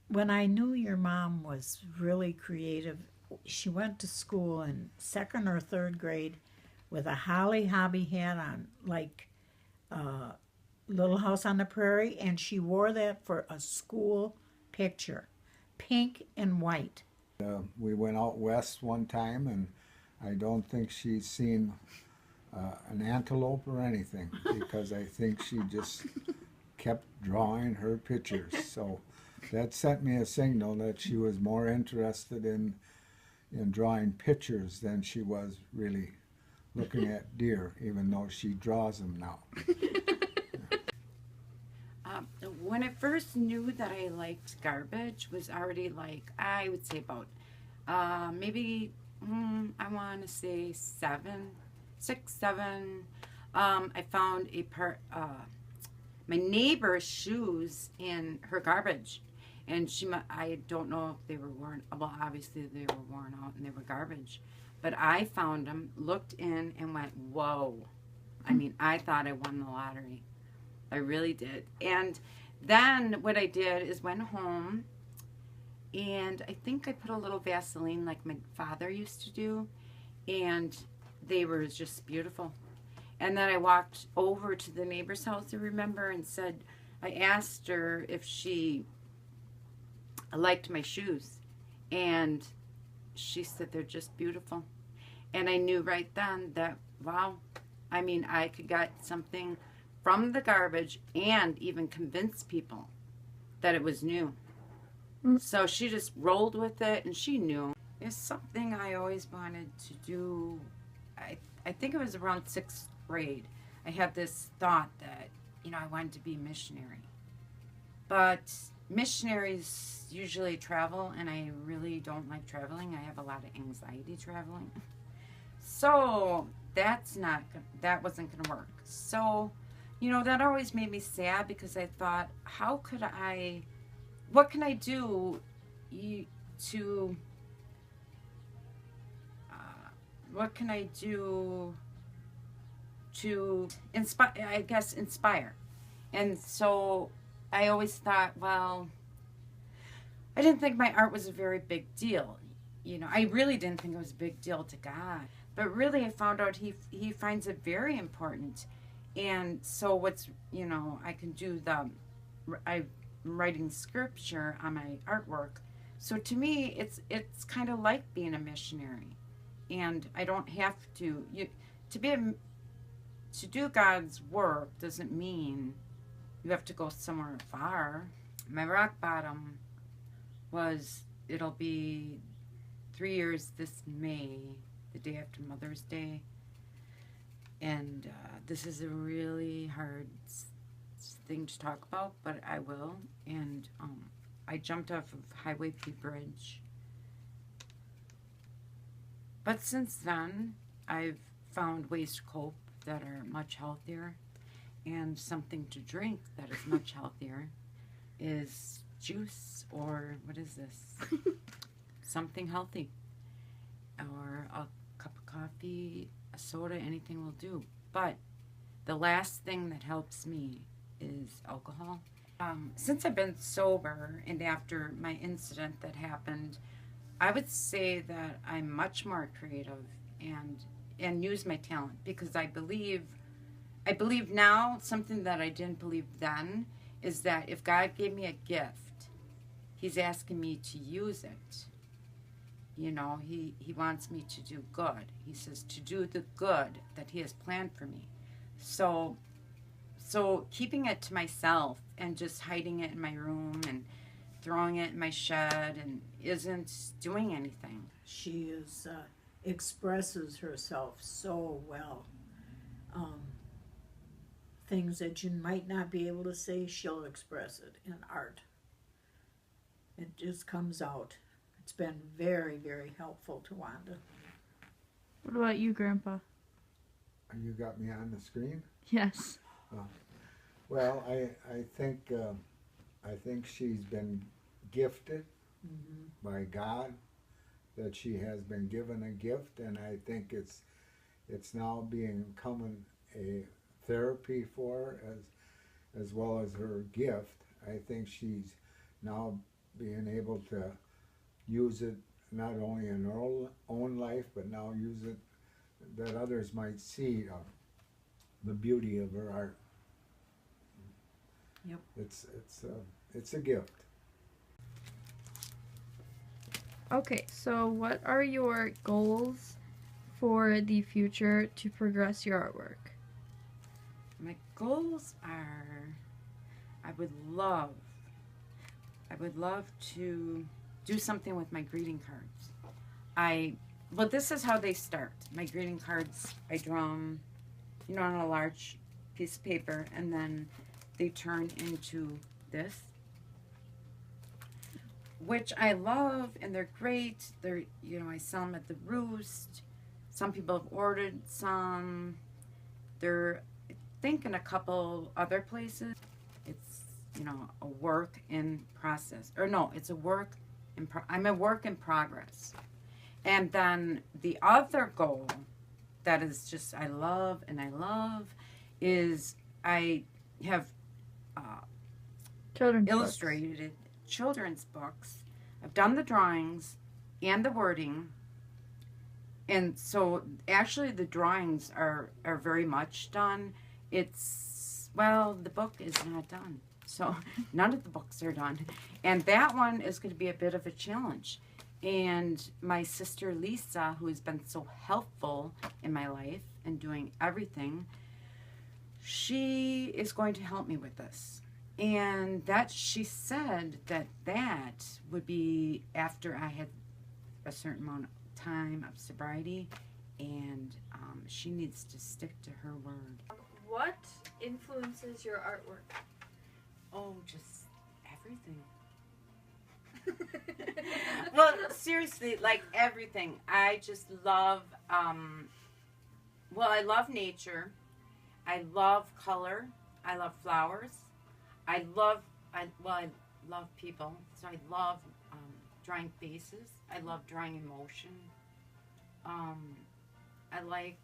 When I knew your mom was really creative, she went to school in second or third grade with a Holly Hobby hat on, like Little House on the Prairie, and she wore that for a school picture, pink and white. We went out west one time, and I don't think she's seen an antelope or anything, because I think she just kept drawing her pictures. So that sent me a signal that she was more interested in drawing pictures than she was really looking at deer, even though she draws them now. When I first knew that I liked garbage was already like, I would say about maybe I want to say 6, 7. I found my neighbor's shoes in her garbage, and I don't know if they were worn. Well, obviously they were worn out and they were garbage, but I found them, looked in, and went, whoa. I mean, I thought I won the lottery. I really did. And then what I did is went home, and I think I put a little Vaseline like my father used to do, and they were just beautiful. And then I walked over to the neighbor's house, I remember, and I asked her if she liked my shoes, and she said they're just beautiful. And I knew right then that, wow, I mean, I could get something from the garbage and even convince people that it was new. So she just rolled with it, and she knew. It's something I always wanted to do. I think it was around 6th grade. I had this thought that, I wanted to be a missionary. But missionaries usually travel, and I really don't like traveling. I have a lot of anxiety traveling. So that wasn't going to work. So that always made me sad, because I thought, what can I do to inspire? And so I always thought, well, I didn't think my art was a very big deal. I really didn't think it was a big deal to God. But really I found out he finds it very important. And so I can do I'm writing scripture on my artwork. So to me, it's kind of like being a missionary. And I don't have to do God's work doesn't mean you have to go somewhere far. My rock bottom it'll be 3 years this May, the day after Mother's Day. And this is a really hard thing to talk about, but I will. And I jumped off of Highway P Bridge. But since then, I've found ways to cope that are much healthier. And something to drink that is much healthier is juice, or what is this? Something healthy. Or a cup of coffee, a soda, anything will do. But the last thing that helps me is alcohol. Since I've been sober, and after my incident that happened, I would say that I'm much more creative and use my talent, because I believe now, something that I didn't believe then, is that if God gave me a gift, he's asking me to use it. You know, he wants me to do good. He says to do the good that he has planned for me. So keeping it to myself and just hiding it in my room and throwing it in my shed and isn't doing anything. She is expresses herself so well. Things that you might not be able to say, she'll express it in art. It just comes out. It's been very, very helpful to Wanda. What about you, Grandpa? You got me on the screen? Yes. Well, I think she's been gifted by God, that she has been given a gift, and I think it's now becoming a therapy for her as well as her gift. I think she's now being able to use it not only in her own life, but now use it that others might see the beauty of her art. Yep. It's a gift. Okay, so what are your goals for the future to progress your artwork? My goals are, I would love to do something with my greeting cards. Well, this is how they start. My greeting cards, I draw them, you know, on a large piece of paper, and then they turn into this, which I love, and they're great. They're, you know, I sell them at the Roost. Some people have ordered some. They're, I think, in a couple other places. It's, you know, a work in process. Or no, it's a work in I'm a work in progress. And then the other goal that is just I love is I have Children's illustrated children's books. I've done the drawings and the wording. And so actually the drawings are very much done. It's, well, the book is not done. So none of the books are done. And that one is going to be a bit of a challenge. And my sister Lisa, who has been so helpful in my life and doing everything, she is going to help me with this. And that she said that would be after I had a certain amount of time of sobriety, and she needs to stick to her word. What influences your artwork? Oh, just everything. Well, seriously, like everything. I just love, I love nature. I love color. I love flowers. I love people. So I love drawing faces. I love drawing emotion. I like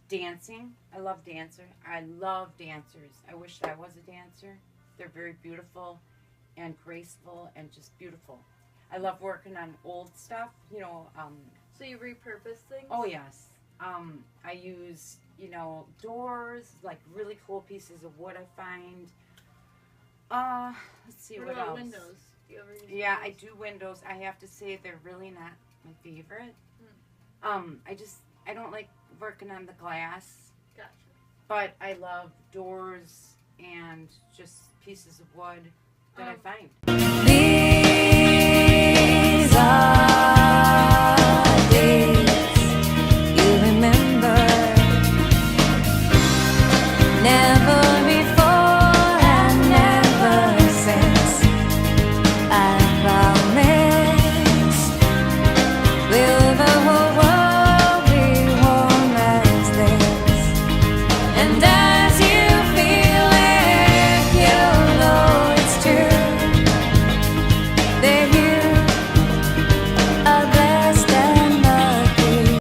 dancing. I love dancers. I love dancers. I wish I was a dancer. They're very beautiful and graceful and just beautiful. I love working on old stuff, you know. So you repurpose things? Oh, yes. I use, you know, doors, like really cool pieces of wood I find. Let's see, what else? Windows? Do you ever use Yeah, windows? I do windows. I have to say they're really not my favorite. I don't like working on the glass. Gotcha. But I love doors and just pieces of wood that I find. These are